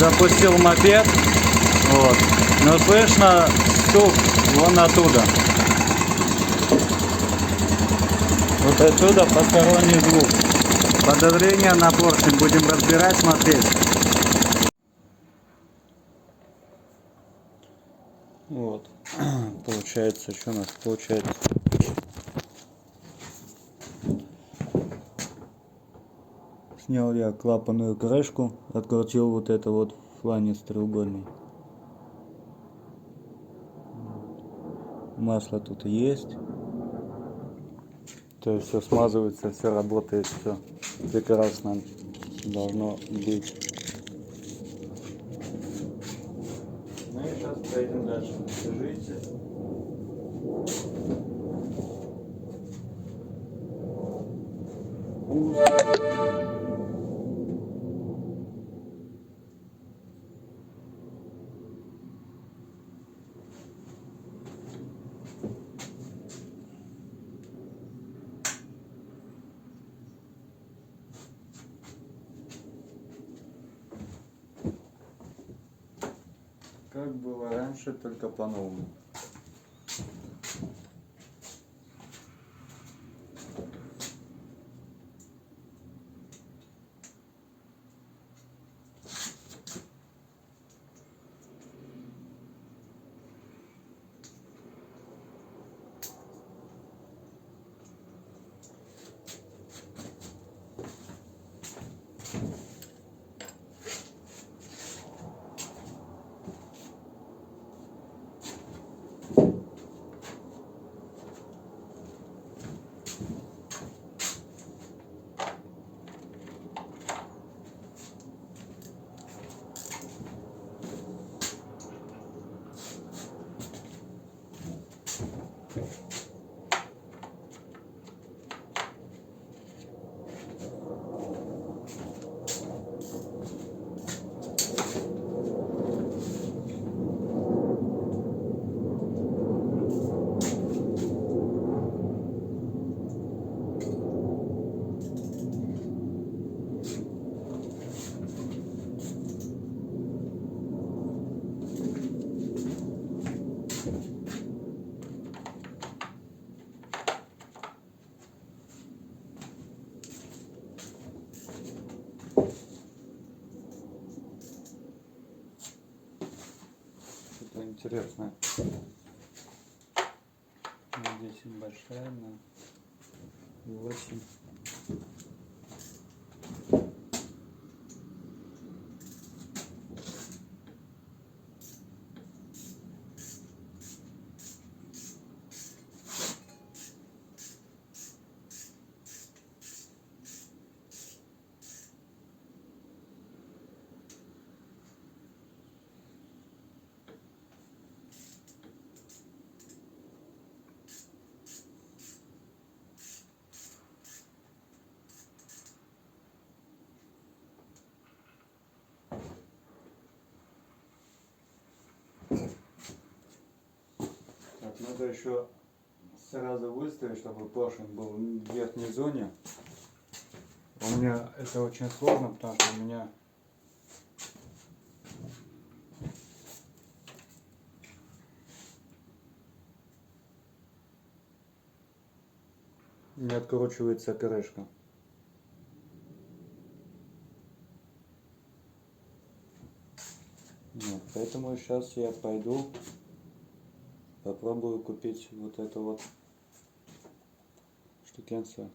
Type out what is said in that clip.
запустил мопед, вот, но слышно стук вон оттуда. Вот отсюда посторонний звук. Подозрение на поршень, будем разбирать, смотреть. Вот, получается, что у нас получается? Снял я клапанную крышку, открутил вот это вот фланец треугольный. Масло тут есть. То есть все смазывается, все работает, все прекрасно должно быть. Ну и сейчас поедем дальше. Держите. Как было раньше, только по-новому. Что-то интересное. Здесь большая на 8. Так, надо еще сразу выставить, чтобы поршень был в верхней зоне. У меня это очень сложно, потому что у меня не откручивается крышка. Вот, поэтому сейчас я пойду попробую купить вот это вот штукенцию.